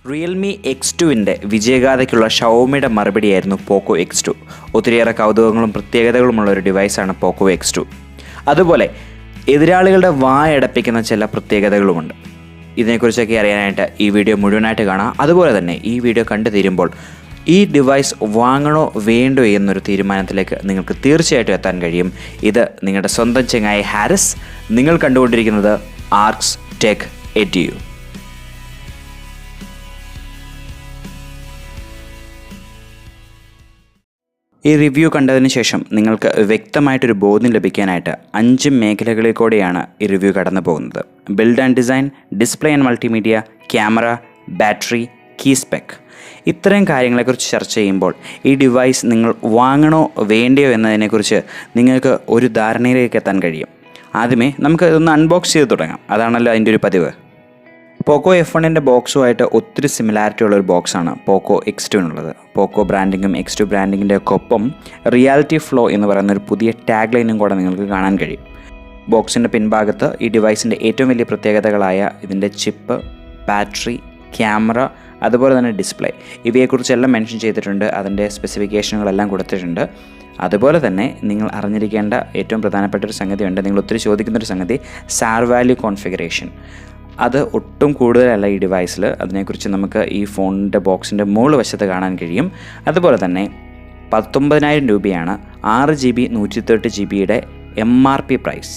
realme X2-ന്റെ വിജയഗാഥയ്ക്കുള്ള ഷവോമിയുടെ മറുപടിയായിരുന്നു പോക്കോ X2. ഒത്തിരിയേറെ കൗതുകങ്ങളും പ്രത്യേകതകളുമുള്ള ഒരു ഡിവൈസാണ് പോക്കോ X2. അതുപോലെ എതിരാളികളുടെ വായടപ്പിക്കുന്ന ചില പ്രത്യേകതകളുമുണ്ട്. ഇതിനെക്കുറിച്ചൊക്കെ അറിയാനായിട്ട് ഈ വീഡിയോ മുഴുവനായിട്ട് കാണാം. അതുപോലെ തന്നെ ഈ വീഡിയോ കണ്ടു തീരുമ്പോൾ ഈ ഡിവൈസ് വാങ്ങണോ വേണ്ടോ എന്നൊരു തീരുമാനത്തിലേക്ക് നിങ്ങൾക്ക് തീർച്ചയായിട്ടും എത്താൻ കഴിയും. ഇത് നിങ്ങളുടെ സ്വന്തം ചങ്ങായി ഹാരിസ്. നിങ്ങൾ കണ്ടുകൊണ്ടിരിക്കുന്നത് ആർക്സ് ടെക് എഡ്യു. ഈ റിവ്യൂ കണ്ടതിന് ശേഷം നിങ്ങൾക്ക് വ്യക്തമായിട്ടൊരു ബോധ്യം ലഭിക്കാനായിട്ട് 5 മേഖലകളിൽ കൂടെയാണ് ഈ റിവ്യൂ കടന്നു പോകുന്നത്. Build and design, display and multimedia, camera, battery, key spec. ഇത്രയും കാര്യങ്ങളെക്കുറിച്ച് ചർച്ച ചെയ്യുമ്പോൾ ഈ ഡിവൈസ് നിങ്ങൾ വാങ്ങണോ വേണ്ടയോ എന്നതിനെക്കുറിച്ച് നിങ്ങൾക്ക് ഒരു ധാരണയിലേക്ക് എത്താൻ കഴിയും. ആദ്യമേ നമുക്ക് ഇതൊന്ന് അൺബോക്സ് ചെയ്ത് തുടങ്ങാം. അതാണല്ലോ അതിൻ്റെ ഒരു പതിവ്. പോക്കോ F1-ൻ്റെ ബോക്സുമായിട്ട് ഒത്തിരി സിമിലാരിറ്റി ഉള്ളൊരു ബോക്സാണ് പോക്കോ X2-നുള്ളത്. പോക്കോ ബ്രാൻഡിങ്ങും X2 ബ്രാൻഡിങ്ങിൻ്റെ ഒപ്പം റിയാലിറ്റി ഫ്ലോ എന്ന് പറയുന്ന ഒരു പുതിയ ടാഗ് ലൈനും കൂടെ നിങ്ങൾക്ക് കാണാൻ കഴിയും. ബോക്സിൻ്റെ പിൻഭാഗത്ത് ഈ ഡിവൈസിൻ്റെ ഏറ്റവും വലിയ പ്രത്യേകതകളായ ഇതിൻ്റെ ചിപ്പ്, ബാറ്ററി, ക്യാമറ, അതുപോലെ തന്നെ ഡിസ്പ്ലേ ഇവയെക്കുറിച്ചെല്ലാം മെൻഷൻ ചെയ്തിട്ടുണ്ട്. അതിൻ്റെ സ്പെസിഫിക്കേഷനുകളെല്ലാം കൊടുത്തിട്ടുണ്ട്. അതുപോലെ തന്നെ നിങ്ങൾ അറിഞ്ഞിരിക്കേണ്ട ഏറ്റവും പ്രധാനപ്പെട്ട ഒരു സംഗതിയുണ്ട്. നിങ്ങൾ ഒത്തിരി ചോദിക്കുന്നൊരു സംഗതി, സാർ വാല്യൂ കോൺഫിഗറേഷൻ. അത് ഒട്ടും കൂടുതലല്ല ഈ ഡിവൈസിൽ. അതിനെക്കുറിച്ച് നമുക്ക് ഈ ഫോണിൻ്റെ ബോക്സിൻ്റെ മുകൾ വശത്ത് കാണാൻ കഴിയും. അതുപോലെ തന്നെ 19,000 രൂപയാണ് 6 GB 128 GB MRP പ്രൈസ്.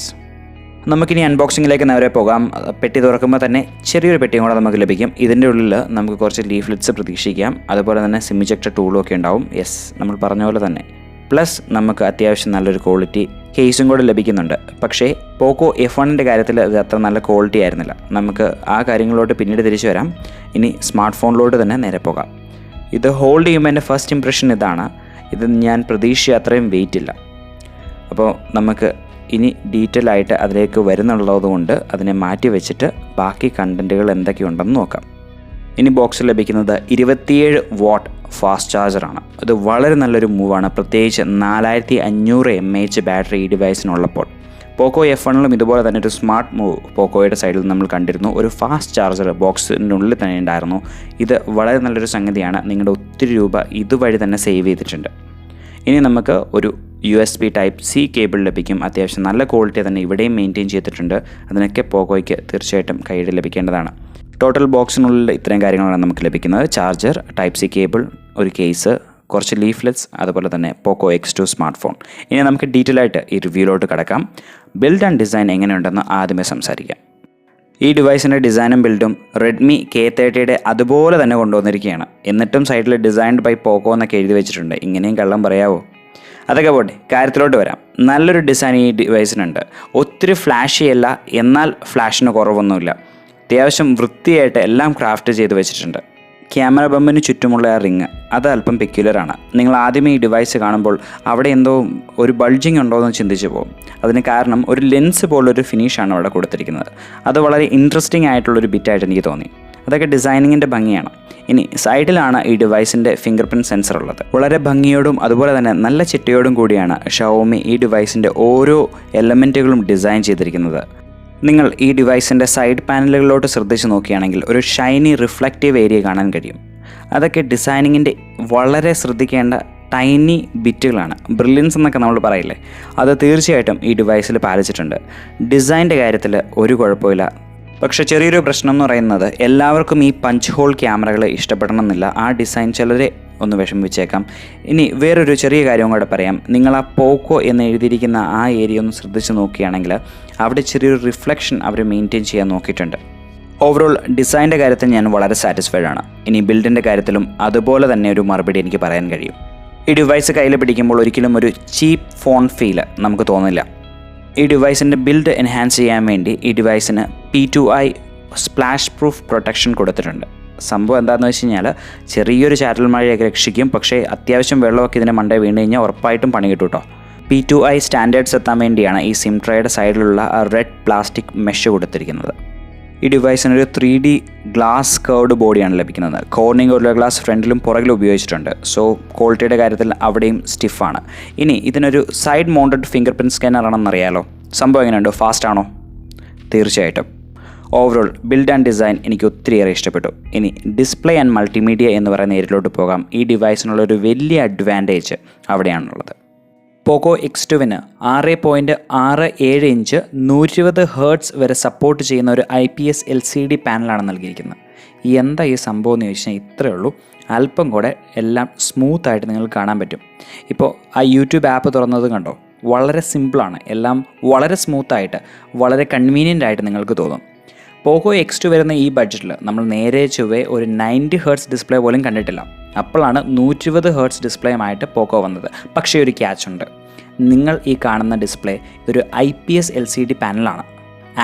നമുക്കിനി അൺബോക്സിങ്ങിലേക്ക് നേരെ പോകാം. പെട്ടി തുറക്കുമ്പോൾ തന്നെ ചെറിയൊരു പെട്ടിയും കൂടെ നമുക്ക് ലഭിക്കും. ഇതിൻ്റെ ഉള്ളിൽ നമുക്ക് കുറച്ച് ലീഫ്ലെറ്റ്സ് പ്രതീക്ഷിക്കാം. അതുപോലെ തന്നെ സിം ഇജക്ടർ ടൂളും ഒക്കെ ഉണ്ടാവും. യെസ്, നമ്മൾ പറഞ്ഞ പോലെ തന്നെ. പ്ലസ് നമുക്ക് അത്യാവശ്യം നല്ലൊരു ക്വാളിറ്റി കേസും കൂടെ ലഭിക്കുന്നുണ്ട്. പക്ഷേ പോക്കോ F1-ൻ്റെ കാര്യത്തിൽ അത് അത്ര നല്ല ക്വാളിറ്റി ആയിരുന്നില്ല. നമുക്ക് ആ കാര്യങ്ങളോട്ട് പിന്നീട് തിരിച്ചു വരാം. ഇനി സ്മാർട്ട് ഫോണിലോട്ട് തന്നെ നേരെ പോകാം. ഇത് ഹോൾഡ് ചെയ്യുമ്പോൾ എൻ്റെ ഫസ്റ്റ് ഇംപ്രഷൻ ഇതാണ്. ഇത് ഞാൻ പ്രതീക്ഷിച്ച അത്രയും വെയിറ്റ് ഇല്ല. അപ്പോൾ നമുക്ക് ഇനി ഡീറ്റെയിൽ ആയിട്ട് അതിലേക്ക് വരുന്നുള്ളതുകൊണ്ട് അതിനെ മാറ്റി വെച്ചിട്ട് ബാക്കി കണ്ടൻറ്റുകൾ എന്തൊക്കെയുണ്ടെന്ന് നോക്കാം. ഇനി ബോക്സിൽ ലഭിക്കുന്നത് 27 വാട്ട് ഫാസ്റ്റ് ചാർജറാണ്. ഇത് വളരെ നല്ലൊരു മൂവാണ്, പ്രത്യേകിച്ച് 4500 mAh ബാറ്ററി ഈ ഡിവൈസിനുള്ളപ്പോൾ. പോക്കോ F1-ലും ഇതുപോലെ തന്നെ ഒരു സ്മാർട്ട് മൂവ് പോക്കോയുടെ സൈഡിൽ നമ്മൾ കണ്ടിരുന്നു. ഒരു ഫാസ്റ്റ് ചാർജർ ബോക്സിൻ്റെ ഉള്ളിൽ തന്നെ ഉണ്ടായിരുന്നു. ഇത് വളരെ നല്ലൊരു സംഗതിയാണ്. നിങ്ങളുടെ ഒത്തിരി രൂപ ഇതുവഴി തന്നെ സേവ് ചെയ്തിട്ടുണ്ട്. ഇനി നമുക്ക് ഒരു USB Type-C കേബിൾ ലഭിക്കും. അത്യാവശ്യം നല്ല ക്വാളിറ്റി തന്നെ ഇവിടെയും മെയിൻറ്റെയിൻ ചെയ്തിട്ടുണ്ട്. അതിനൊക്കെ പോക്കോയ്ക്ക് തീർച്ചയായിട്ടും കൈയ്യടി ലഭിക്കേണ്ടതാണ്. ടോട്ടൽ ബോക്സിനുള്ളിൽ ഇത്രയും കാര്യങ്ങളാണ് നമുക്ക് ലഭിക്കുന്നത്. ചാർജർ, Type-C കേബിൾ, ഒരു കേസ്, കുറച്ച് ലീഫ്ലെറ്റ്സ്, അതുപോലെ തന്നെ പോക്കോ X2 സ്മാർട്ട് ഫോൺ. ഇനി നമുക്ക് ഡീറ്റെയിൽ ആയിട്ട് ഈ റിവ്യൂലോട്ട് കിടക്കാം. ബിൽഡ് ആൻഡ് ഡിസൈൻ എങ്ങനെയുണ്ടെന്ന് ആദ്യമേ സംസാരിക്കാം. ഈ ഡിവൈസിൻ്റെ ഡിസൈനും ബിൽഡും റെഡ്മി K30-യുടെ അതുപോലെ തന്നെ കൊണ്ടുവന്നിരിക്കുകയാണ്. എന്നിട്ടും സൈഡിൽ ഡിസൈൻഡ് ബൈ പോക്കോ എന്നൊക്കെ എഴുതി വെച്ചിട്ടുണ്ട്. ഇങ്ങനെയും കള്ളം പറയാവോ? അതൊക്കെ പോട്ടെ, കാര്യത്തിലോട്ട് വരാം. നല്ലൊരു ഡിസൈൻ ഈ ഡിവൈസിനുണ്ട്. ഒത്തിരി ഫ്ലാഷി അല്ല, എന്നാൽ ഫ്ലാഷിന് കുറവൊന്നുമില്ല. അത്യാവശ്യം വൃത്തിയായിട്ട് എല്ലാം ക്രാഫ്റ്റ് ചെയ്ത് വെച്ചിട്ടുണ്ട്. ക്യാമറ ബമ്പിന് ചുറ്റുമുള്ള ആ റിങ് അത് അല്പം പെക്യുലറാണ്. നിങ്ങൾ ആദ്യമേ ഈ ഡിവൈസ് കാണുമ്പോൾ അവിടെ എന്തോ ഒരു ബൾജിങ് ഉണ്ടോ എന്ന് ചിന്തിച്ച് പോകും. അതിന് കാരണം ഒരു ലെൻസ് പോലൊരു ഫിനിഷാണ് അവിടെ കൊടുത്തിരിക്കുന്നത്. അത് വളരെ ഇൻട്രസ്റ്റിംഗ് ആയിട്ടുള്ളൊരു ബിറ്റായിട്ട് എനിക്ക് തോന്നി. അതൊക്കെ ഡിസൈനിങ്ങിൻ്റെ ഭംഗിയാണ്. ഇനി സൈഡിലാണ് ഈ ഡിവൈസിൻ്റെ ഫിംഗർ പ്രിൻറ്റ് സെൻസർ ഉള്ളത്. വളരെ ഭംഗിയോടും അതുപോലെ തന്നെ നല്ല ചിട്ടയോടും കൂടിയാണ് ഷവോമി ഈ ഡിവൈസിൻ്റെ ഓരോ എലമെൻറ്റുകളും ഡിസൈൻ ചെയ്തിരിക്കുന്നത്. നിങ്ങൾ ഈ ഡിവൈസിൻ്റെ സൈഡ് പാനലുകളിലോട്ട് ശ്രദ്ധിച്ച് നോക്കുകയാണെങ്കിൽ ഒരു ഷൈനി റിഫ്ലക്റ്റീവ് ഏരിയ കാണാൻ കഴിയും. അതൊക്കെ ഡിസൈനിങ്ങിൻ്റെ വളരെ ശ്രദ്ധിക്കേണ്ട ടൈനി ബിറ്റുകളാണ്. ബ്രില്യൻസ് എന്നൊക്കെ നമ്മൾ പറയില്ലേ, അത് തീർച്ചയായിട്ടും ഈ ഡിവൈസിൽ പാലിച്ചിട്ടുണ്ട്. ഡിസൈൻ്റെ കാര്യത്തിൽ ഒരു കുഴപ്പമില്ല. പക്ഷേ ചെറിയൊരു പ്രശ്നം എന്ന് പറയുന്നത് എല്ലാവർക്കും ഈ പഞ്ച് ഹോൾ ക്യാമറകൾ ഇഷ്ടപ്പെടണമെന്നില്ല. ആ ഡിസൈൻ ചിലരെ ഒന്ന് വിഷമിച്ചേക്കാം. ഇനി വേറൊരു ചെറിയ കാര്യം കൂടെ പറയാം. നിങ്ങൾ ആ പോക്കോ എന്ന് എഴുതിയിരിക്കുന്ന ആ ഏരിയ ഒന്ന് ശ്രദ്ധിച്ച് നോക്കുകയാണെങ്കിൽ അവിടെ ചെറിയൊരു റിഫ്ലക്ഷൻ അവർ മെയിൻറ്റെയിൻ ചെയ്യാൻ നോക്കിയിട്ടുണ്ട്. ഓവറോൾ ഡിസൈൻ്റെ കാര്യത്തിൽ ഞാൻ വളരെ സാറ്റിസ്ഫൈഡ് ആണ്. ഇനി ബിൽഡിൻ്റെ കാര്യത്തിലും അതുപോലെ തന്നെ ഒരു മറുപടി എനിക്ക് പറയാൻ കഴിയും. ഈ ഡിവൈസ് കയ്യിൽ പിടിക്കുമ്പോൾ ഒരിക്കലും ഒരു ചീപ്പ് ഫോൺ ഫീല് നമുക്ക് തോന്നില്ല. ഈ ഡിവൈസിൻ്റെ ബിൽഡ് എൻഹാൻസ് ചെയ്യാൻ വേണ്ടി ഈ ഡിവൈസിന് P2I സ്പ്ലാഷ് പ്രൂഫ് പ്രൊട്ടക്ഷൻ കൊടുത്തിട്ടുണ്ട്. സംഭവം എന്താണെന്ന് വെച്ച് കഴിഞ്ഞാൽ ചെറിയൊരു ചാറ്റൽ മഴയൊക്കെ രക്ഷിക്കും. പക്ഷേ അത്യാവശ്യം വെള്ളമൊക്കെ ഇതിൻ്റെ മണ്ടേ വീണ് കഴിഞ്ഞാൽ ഉറപ്പായിട്ടും പണി കിട്ടും കേട്ടോ. P2I സ്റ്റാൻഡേർഡ്സ് എത്താൻ വേണ്ടിയാണ് ഈ സിം ട്രേയുടെ സൈഡിലുള്ള റെഡ് പ്ലാസ്റ്റിക് മെഷ് കൊടുത്തിരിക്കുന്നത്. ഈ ഡിവൈസിനൊരു 3D ഗ്ലാസ് കർവ്ഡ് ബോഡിയാണ് ലഭിക്കുന്നത്. കോർണിംഗ് ഒരു ഗ്ലാസ് ഫ്രണ്ടിലും പുറകിലും ഉപയോഗിച്ചിട്ടുണ്ട്. സോ ക്വാളിറ്റിയുടെ കാര്യത്തിൽ അവിടെയും സ്റ്റിഫാണ്. ഇനി ഇതിനൊരു side mounted finger print scanner ആണെന്നറിയാലോ. സംഭവം എങ്ങനെയുണ്ട്? ഫാസ്റ്റ് ആണോ? തീർച്ചയായിട്ടും. ഓവറോൾ ബിൽഡ് ആൻഡ് ഡിസൈൻ എനിക്ക് ഒത്തിരിയേറെ ഇഷ്ടപ്പെട്ടു. ഇനി ഡിസ്പ്ലേ ആൻഡ് മൾട്ടിമീഡിയ എന്ന് പറയുന്ന ഏരിയയിലോട്ട് പോകാം. ഈ ഡിവൈസിനുള്ളൊരു വലിയ അഡ്വാൻറ്റേജ് അവിടെയാണുള്ളത്. പോക്കോ X2 6.67 ഇഞ്ച് 120 ഹേർട്സ് വരെ സപ്പോർട്ട് ചെയ്യുന്ന ഒരു IPS LCD പാനലാണ് നൽകിയിരിക്കുന്നത്. എന്താ ഈ സംഭവം എന്ന് ചോദിച്ചാൽ ഇത്രയേ ഉള്ളൂ. അല്പം കൂടെ എല്ലാം സ്മൂത്തായിട്ട് നിങ്ങൾക്ക് കാണാൻ പറ്റും. ഇപ്പോൾ ആ യൂട്യൂബ് ആപ്പ് തുറന്നത് കണ്ടോ, വളരെ സിമ്പിളാണ്. എല്ലാം വളരെ സ്മൂത്തായിട്ട് വളരെ കൺവീനിയൻ്റ് ആയിട്ട് നിങ്ങൾക്ക് തോന്നും. പോക്കോ X2 വരുന്ന ഈ ബഡ്ജറ്റിൽ നമ്മൾ നേരെ ചൊവ്വേ ഒരു 90 ഹേർട്സ് ഡിസ്പ്ലേ പോലും കണ്ടിട്ടില്ല. അപ്പോഴാണ് 120 ഹേർട്സ് ഡിസ്പ്ലേയുമായിട്ട് പോക്കോ വന്നത്. പക്ഷേ ഒരു ക്യാച്ച് ഉണ്ട്. നിങ്ങൾ ഈ കാണുന്ന ഡിസ്പ്ലേ ഇതൊരു IPS LCD പാനലാണ്,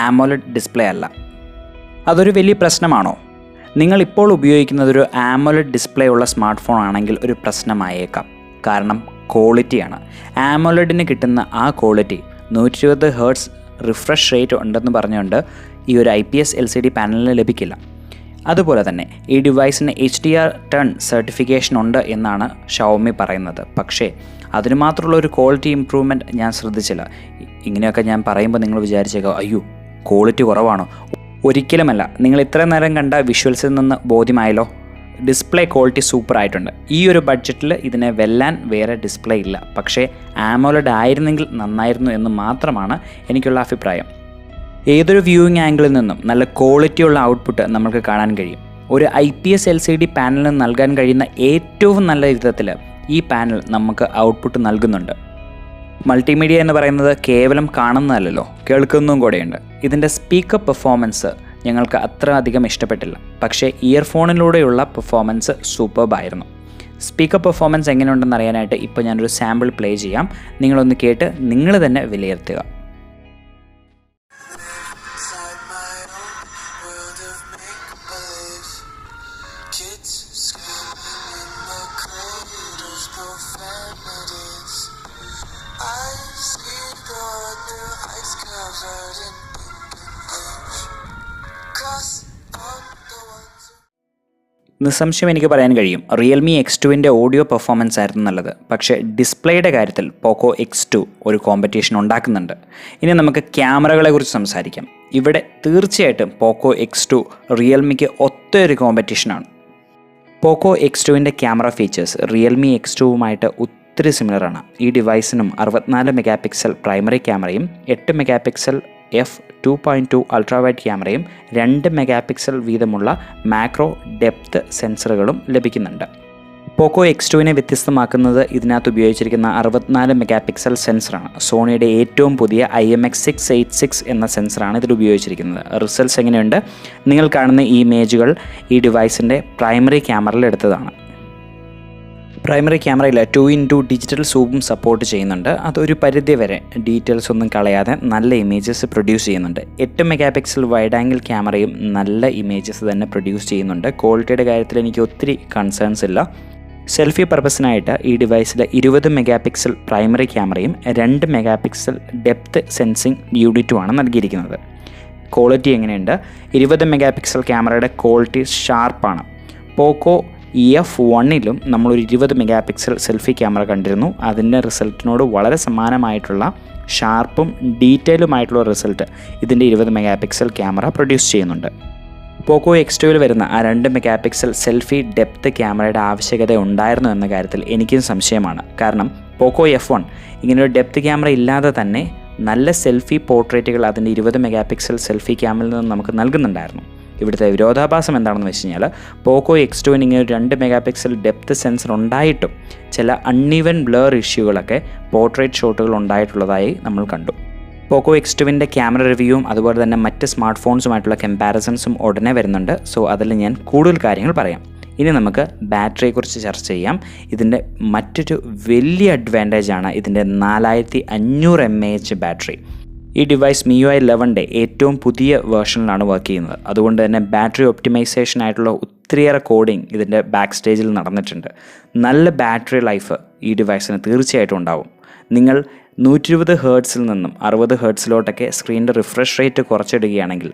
AMOLED ഡിസ്പ്ലേ അല്ല. അതൊരു വലിയ പ്രശ്നമാണോ? നിങ്ങളിപ്പോൾ ഉപയോഗിക്കുന്നത് ഒരു AMOLED ഡിസ്പ്ലേ ഉള്ള സ്മാർട്ട് ഫോൺ ആണെങ്കിൽ ഒരു പ്രശ്നമായേക്കാം. കാരണം ക്വാളിറ്റിയാണ്. AMOLEDന് കിട്ടുന്ന ആ ക്വാളിറ്റി 120 ഹേർട്സ് റിഫ്രഷ് റേറ്റ് ഉണ്ടെന്ന് പറഞ്ഞുകൊണ്ട് ഈ ഒരു IPS LCD പാനലിന് ലഭിക്കില്ല. അതുപോലെ തന്നെ ഈ ഡിവൈസിന് HDR10 സർട്ടിഫിക്കേഷൻ ഉണ്ട് എന്നാണ് ഷവോമി പറയുന്നത്. പക്ഷേ അതിന് മാത്രമുള്ള ഒരു ക്വാളിറ്റി ഇമ്പ്രൂവ്മെൻറ്റ് ഞാൻ ശ്രദ്ധിച്ചില്ല. ഇങ്ങനെയൊക്കെ ഞാൻ പറയുമ്പോൾ നിങ്ങൾ വിചാരിച്ചേക്കാം, അയ്യോ ക്വാളിറ്റി കുറവാണോ? ഒരിക്കലുമല്ല. നിങ്ങൾ ഇത്രയും നേരം കണ്ട വിഷ്വൽസിൽ നിന്ന് ബോധ്യമായല്ലോ, ഡിസ്പ്ലേ ക്വാളിറ്റി സൂപ്പറായിട്ടുണ്ട്. ഈ ഒരു ബഡ്ജറ്റിൽ ഇതിനെ വെല്ലാൻ വേറെ ഡിസ്പ്ലേ ഇല്ല. പക്ഷേ AMOLED ആയിരുന്നെങ്കിൽ നന്നായിരുന്നു എന്ന് മാത്രമാണ് എനിക്കുള്ള അഭിപ്രായം. ഏതൊരു വ്യൂയിങ് ആംഗിളിൽ നിന്നും നല്ല ക്വാളിറ്റിയുള്ള ഔട്ട്പുട്ട് നമുക്ക് കാണാൻ കഴിയും. ഒരു IPS LCD പാനലിന് നൽകാൻ കഴിയുന്ന ഏറ്റവും നല്ല വിധത്തിൽ ഈ പാനൽ നമുക്ക് ഔട്ട്പുട്ട് നൽകുന്നുണ്ട്. മൾട്ടിമീഡിയ എന്ന് പറയുന്നത് കേവലം കാണുന്നതല്ലല്ലോ, കേൾക്കുന്നതും കൂടെയുണ്ട്. ഇതിൻ്റെ സ്പീക്കർ പെർഫോമൻസ് ഞങ്ങൾക്ക് അത്ര അധികം ഇഷ്ടപ്പെട്ടില്ല. പക്ഷേ ഇയർഫോണിലൂടെയുള്ള പെർഫോമൻസ് സൂപ്പർബായിരുന്നു. സ്പീക്കർ പെർഫോമൻസ് എങ്ങനെയുണ്ടെന്ന് അറിയാനായിട്ട് ഇപ്പോൾ ഞാനൊരു സാമ്പിൾ പ്ലേ ചെയ്യാം. നിങ്ങളൊന്ന് കേട്ട് നിങ്ങൾ തന്നെ വിലയിരുത്തുക. നിസ്സംശയം എനിക്ക് പറയാൻ കഴിയും, റിയൽമി X2 ഓഡിയോ പെർഫോമൻസ് ആയിരുന്നു നല്ലത്. പക്ഷേ ഡിസ്പ്ലേയുടെ കാര്യത്തിൽ പോക്കോ X2 ഒരു കോമ്പറ്റീഷൻ ഉണ്ടാക്കുന്നുണ്ട്. ഇനി നമുക്ക് ക്യാമറകളെ കുറിച്ച് സംസാരിക്കാം. ഇവിടെ തീർച്ചയായിട്ടും പോക്കോ X2 റിയൽമിക്ക് ഒത്തൊരു കോമ്പറ്റീഷനാണ്. പോക്കോ X2 camera features Realme X2 ഒത്തിരി സിമിലറാണ്. ഈ ഡിവൈസിനും 64 മെഗാപിക്സൽ പ്രൈമറി ക്യാമറയും 8 മെഗാപിക്സൽ f2.2 അൾട്രാവൈഡ് ക്യാമറയും 2 മെഗാപിക്സൽ വീതമുള്ള മാക്രോ ഡെപ്ത് സെൻസറുകളും ലഭിക്കുന്നുണ്ട്. പോക്കോ X2 വ്യത്യസ്തമാക്കുന്നത് ഇതിനകത്ത് ഉപയോഗിച്ചിരിക്കുന്ന 64 മെഗാപിക്സൽ സെൻസറാണ്. സോണിയുടെ ഏറ്റവും പുതിയ IMX686 എന്ന സെൻസറാണ് ഇതിൽ ഉപയോഗിച്ചിരിക്കുന്നത്. റിസൾട്ട്സ് എങ്ങനെയുണ്ട്? നിങ്ങൾ കാണുന്ന ഈ ഇമേജുകൾ ഈ ഡിവൈസിൻ്റെ പ്രൈമറി ക്യാമറയിൽ എടുത്തതാണ്. പ്രൈമറി ക്യാമറയിൽ 2x ഡിജിറ്റൽ സൂമും സപ്പോർട്ട് ചെയ്യുന്നുണ്ട്. അതൊരു പരിധി വരെ ഡീറ്റെയിൽസ് ഒന്നും കളയാതെ നല്ല ഇമേജസ് പ്രൊഡ്യൂസ് ചെയ്യുന്നുണ്ട്. 8 മെഗാപിക്സൽ വൈഡ് ആംഗിൾ ക്യാമറയും നല്ല ഇമേജസ് തന്നെ പ്രൊഡ്യൂസ് ചെയ്യുന്നുണ്ട്. ക്വാളിറ്റിയുടെ കാര്യത്തിൽ എനിക്ക് ഒത്തിരി കൺസേൺസ് ഇല്ല. സെൽഫി പർപ്പസിനായിട്ട് ഈ ഡിവൈസിൽ 20 മെഗാപിക്സൽ പ്രൈമറി ക്യാമറയും 2 മെഗാപിക്സൽ ഡെപ്ത് സെൻസിങ് യൂണിറ്റുമാണ് നൽകിയിരിക്കുന്നത്. ക്വാളിറ്റി എങ്ങനെയുണ്ട്? 20 മെഗാപിക്സൽ ക്യാമറയുടെ ക്വാളിറ്റി ഷാർപ്പാണ്. പോക്കോ F1 നമ്മളൊരു 20 മെഗാപിക്സൽ സെൽഫി ക്യാമറ കണ്ടിരുന്നു. അതിൻ്റെ റിസൾട്ടിനോട് വളരെ സമാനമായിട്ടുള്ള ഷാർപ്പും ഡീറ്റെയിലുമായിട്ടുള്ള റിസൾട്ട് ഇതിൻ്റെ 20 മെഗാപിക്സൽ ക്യാമറ പ്രൊഡ്യൂസ് ചെയ്യുന്നുണ്ട്. പോക്കോ X2 വരുന്ന ആ 2 മെഗാപിക്സൽ സെൽഫി ഡെപ്ത് ക്യാമറയുടെ ആവശ്യകത ഉണ്ടായിരുന്നു എന്ന കാര്യത്തിൽ എനിക്കും സംശയമാണ്. കാരണം പോക്കോ F1 ഇങ്ങനൊരു ഡെപ്ത് ക്യാമറ ഇല്ലാതെ തന്നെ നല്ല സെൽഫി പോർട്രേറ്റുകൾ അതിൻ്റെ 20 മെഗാപിക്സൽ സെൽഫി ക്യാമറയിൽ നിന്ന് നമുക്ക് നൽകുന്നുണ്ടായിരുന്നു. ഇവിടുത്തെ വിരോധാഭാസം എന്താണെന്ന് വെച്ച് കഴിഞ്ഞാൽ പോക്കോ X2 ഇങ്ങനെ ഒരു 2 മെഗാപിക്സൽ ഡെപ്ത് സെൻസർ ഉണ്ടായിട്ടും ചില അൺഈവൻ ബ്ലർ ഇഷ്യൂകളൊക്കെ പോർട്രേറ്റ് ഷോട്ടുകൾ ഉണ്ടായിട്ടുള്ളതായി നമ്മൾ കണ്ടു. പോക്കോ X2 ക്യാമറ റിവ്യൂവും അതുപോലെ തന്നെ മറ്റ് സ്മാർട്ട് ഫോൺസുമായിട്ടുള്ള കമ്പാരിസൺസും ഉടനെ വരുന്നുണ്ട്. സോ അതിൽ ഞാൻ കൂടുതൽ കാര്യങ്ങൾ പറയാം. ഇനി നമുക്ക് ബാറ്ററിയെക്കുറിച്ച് ചർച്ച ചെയ്യാം. ഇതിൻ്റെ മറ്റൊരു വലിയ അഡ്വാൻറ്റേജാണ് ഇതിൻ്റെ 4500 mAh ബാറ്ററി. ഈ ഡിവൈസ് MIUI 11 ഏറ്റവും പുതിയ വേർഷനിലാണ് വർക്ക് ചെയ്യുന്നത്. അതുകൊണ്ട് തന്നെ ബാറ്ററി ഒപ്റ്റിമൈസേഷൻ ആയിട്ടുള്ള ഒത്തിരിയേറെ കോഡിംഗ് ഇതിൻ്റെ ബാക്ക് സ്റ്റേജിൽ നടന്നിട്ടുണ്ട്. നല്ല ബാറ്ററി ലൈഫ് ഈ ഡിവൈസിന് തീർച്ചയായിട്ടും ഉണ്ടാവും. നിങ്ങൾ 120 ഹേർട്സിൽ നിന്നും 60 ഹേർട്സിലോട്ടൊക്കെ സ്ക്രീനിൻ്റെ റിഫ്രഷ് റേറ്റ് കുറച്ചിടുകയാണെങ്കിൽ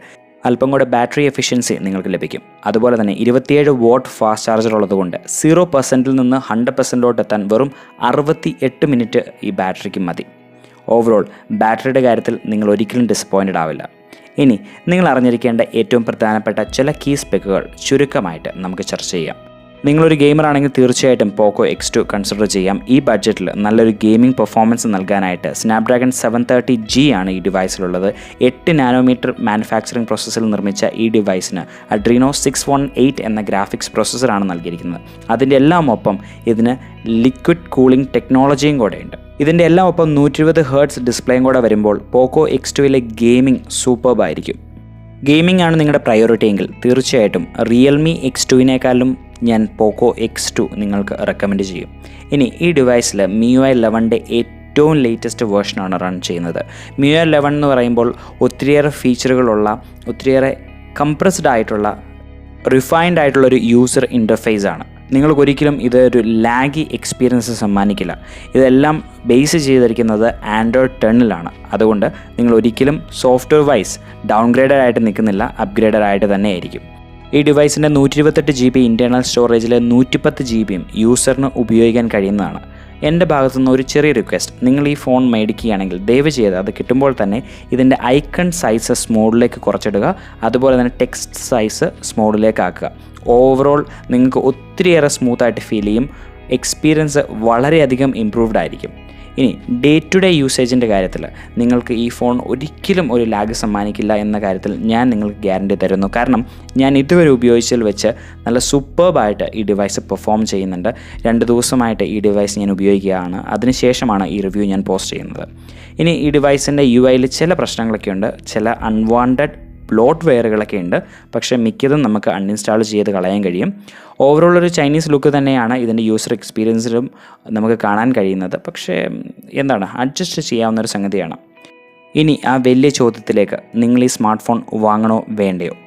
അല്പം കൂടെ ബാറ്ററി എഫിഷ്യൻസി നിങ്ങൾക്ക് ലഭിക്കും. അതുപോലെ തന്നെ 27 വാട്ട് ഫാസ്റ്റ് ചാർജർ ഉള്ളതുകൊണ്ട് 0% നിന്ന് 100% എത്താൻ വെറും 68 മിനിറ്റ് ഈ ബാറ്ററിക്ക് മതി. ഓവറോൾ ബാറ്ററിയുടെ കാര്യത്തിൽ നിങ്ങൾ ഒരിക്കലും ഡിസപ്പോയിൻറ്റഡ് ആവില്ല. ഇനി നിങ്ങൾ അറിഞ്ഞിരിക്കേണ്ട ഏറ്റവും പ്രധാനപ്പെട്ട ചില കീ സ്പെക്കുകൾ ചുരുക്കമായിട്ട് നമുക്ക് ചർച്ച ചെയ്യാം. നിങ്ങളൊരു ഗെയിമർ ആണെങ്കിൽ തീർച്ചയായിട്ടും പോക്കോ X2 കൺസിഡർ ചെയ്യാം. ഈ ബഡ്ജറ്റിൽ നല്ലൊരു ഗെയിമിംഗ് പെർഫോമൻസ് നൽകാനായിട്ട് സ്നാപ്ഡ്രാഗൺ 730G ആണ് ഈ ഡിവൈസിലുള്ളത്. 8 നാനോമീറ്റർ മാനുഫാക്ചറിംഗ് പ്രോസസ്സിൽ നിർമ്മിച്ച ഈ ഡിവൈസിന് അഡ്രീനോ 618 എന്ന ഗ്രാഫിക്സ് പ്രോസസ്സറാണ് നൽകിയിരിക്കുന്നത്. അതിൻ്റെ എല്ലാം ഒപ്പം ഇതിന് ലിക്വിഡ് കൂളിംഗ് ടെക്നോളജിയും കൂടെ ഉണ്ട്. ഇതിൻ്റെ എല്ലാം ഒപ്പം 120 ഹെർട്സ് ഡിസ്പ്ലേയും കൂടെ വരുമ്പോൾ പോക്കോ X2ലെ ഗെയിമിംഗ് സൂപ്പർബായിരിക്കും. ഗെയിമിംഗ് ആണ് നിങ്ങളുടെ പ്രയോറിറ്റി എങ്കിൽ തീർച്ചയായിട്ടും റിയൽമി X2വിനേക്കാളും ഞാൻ പോക്കോ X2 നിങ്ങൾക്ക് റെക്കമെൻഡ് ചെയ്യും. ഇനി ഈ ഡിവൈസിൽ MIUI 11ൻ്റെ ഏറ്റവും ലേറ്റസ്റ്റ് വേർഷനാണ് റൺ ചെയ്യുന്നത്. MIUI 11 എന്ന് പറയുമ്പോൾ ഒത്തിരിയേറെ ഫീച്ചറുകളുള്ള, ഒത്തിരിയേറെ കംപ്രസ്ഡ് ആയിട്ടുള്ള, റിഫൈൻഡ് ആയിട്ടുള്ളൊരു യൂസർ ഇൻ്റർഫേസ് ആണ്. നിങ്ങൾക്കൊരിക്കലും ഇതൊരു ലാഗി എക്സ്പീരിയൻസ് സമ്മാനിക്കില്ല. ഇതെല്ലാം ബേസ് ചെയ്തിരിക്കുന്നത് ആൻഡ്രോയിഡ് 10ലാണ്. അതുകൊണ്ട് നിങ്ങൾ ഒരിക്കലും സോഫ്റ്റ്വെയർ വൈസ് ഡൗൺഗ്രേഡഡ് ആയിട്ട് നിൽക്കുന്നില്ല, അപ്ഗ്രേഡഡ് ആയിട്ട് തന്നെ ആയിരിക്കും. ഈ ഡിവൈസിൻ്റെ 128 GB ഇൻറ്റേർണൽ സ്റ്റോറേജിൽ 110 GB യൂസറിന് ഉപയോഗിക്കാൻ കഴിയുന്നതാണ്. എൻ്റെ ഭാഗത്തുനിന്ന് ഒരു ചെറിയ റിക്വസ്റ്റ്, നിങ്ങൾ ഈ ഫോൺ മേടിക്കുകയാണെങ്കിൽ ദയവ് ചെയ്ത് അത് കിട്ടുമ്പോൾ തന്നെ ഇതിൻ്റെ ഐക്കൺ സൈസ് സ്മോളിലേക്ക് കുറച്ചിടുക. അതുപോലെ തന്നെ ടെക്സ്റ്റ് സൈസ് സ്മോളിലേക്ക് ആക്കുക. ഓവറോൾ നിങ്ങൾക്ക് ഒത്തിരിയേറെ സ്മൂത്തായിട്ട് ഫീൽ ചെയ്യും. എക്സ്പീരിയൻസ് വളരെയധികം ഇമ്പ്രൂവ്ഡ് ആയിരിക്കും. ഇനി ഡേ ടു ഡേ യൂസേജിൻ്റെ കാര്യത്തിൽ നിങ്ങൾക്ക് ഈ ഫോൺ ഒരിക്കലും ഒരു ലാഗ് സമ്മാനിക്കില്ല എന്ന കാര്യത്തിൽ ഞാൻ നിങ്ങൾക്ക് ഗ്യാരണ്ടി തരുന്നു. കാരണം ഞാൻ ഇതുവരെ ഉപയോഗിച്ചതിൽ വെച്ച് നല്ല സൂപ്പർബായിട്ട് ഈ ഡിവൈസ് പെർഫോം ചെയ്യുന്നുണ്ട്. 2 ദിവസമായിട്ട് ഈ ഡിവൈസ് ഞാൻ ഉപയോഗിക്കുകയാണ്. അതിനുശേഷമാണ് ഈ റിവ്യൂ ഞാൻ പോസ്റ്റ് ചെയ്യുന്നത്. ഇനി ഈ ഡിവൈസിൻ്റെ UIയിൽ ചില പ്രശ്നങ്ങളൊക്കെ ഉണ്ട്. ചില അൺവാണ്ടഡ് ബ്ലോട്ട് വെയറുകളൊക്കെ ഉണ്ട്. പക്ഷേ മിക്കതും നമുക്ക് അൺഇൻസ്റ്റാൾ ചെയ്ത് കളയാൻ കഴിയും. ഓവറോൾ ഒരു ചൈനീസ് ലുക്ക് തന്നെയാണ് ഇതിൻ്റെ യൂസർ എക്സ്പീരിയൻസിലും നമുക്ക് കാണാൻ കഴിയുന്നത്. പക്ഷേ അഡ്ജസ്റ്റ് ചെയ്യാവുന്നൊരു സംഗതിയാണ്. ഇനി ആ വലിയ ചോദ്യത്തിലേക്ക്, നിങ്ങൾ ഈ സ്മാർട്ട് ഫോൺ വാങ്ങണോ വേണ്ടയോ?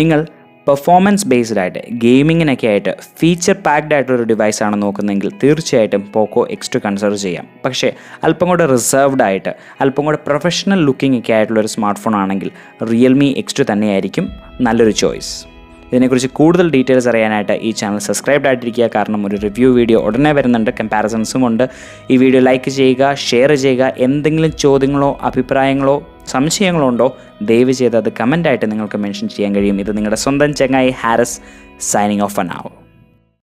നിങ്ങൾ പെർഫോമൻസ് ബേസ്ഡ് ആയിട്ട് ഗെയിമിങ്ങിനൊക്കെ ആയിട്ട് ഫീച്ചർ പാക്ഡ് ആയിട്ടൊരു ഡിവൈസാണ് നോക്കുന്നതെങ്കിൽ തീർച്ചയായിട്ടും പോക്കോ X2 കൺസിഡർ ചെയ്യാം. പക്ഷേ അല്പം കൂടെ റിസർവ്ഡ് ആയിട്ട്, അല്പം കൂടെ പ്രൊഫഷണൽ ലുക്കിംഗ് ഒക്കെ ആയിട്ടുള്ളൊരു സ്മാർട്ട് ഫോൺ ആണെങ്കിൽ റിയൽമി X2 തന്നെയായിരിക്കും നല്ലൊരു ചോയ്സ്. ഇതിനെക്കുറിച്ച് കൂടുതൽ ഡീറ്റെയിൽസ് അറിയാനായിട്ട് ഈ ചാനൽ സബ്സ്ക്രൈബ്ഡ് ആയിട്ടിരിക്കുക. കാരണം ഒരു റിവ്യൂ വീഡിയോ ഉടനെ വരുന്നുണ്ട്, കമ്പാരിസൺസും ഉണ്ട്. ഈ വീഡിയോ ലൈക്ക് ചെയ്യുക, ഷെയർ ചെയ്യുക. എന്തെങ്കിലും ചോദ്യങ്ങളോ അഭിപ്രായങ്ങളോ സംശയങ്ങളോ ഉണ്ടോ ദയവ് ചെയ്ത് അത് കമൻ്റായിട്ട് നിങ്ങൾക്ക് മെൻഷൻ ചെയ്യാൻ കഴിയും. ഇത് നിങ്ങളുടെ സ്വന്തം ചങ്ങായി Haris, signing off for now.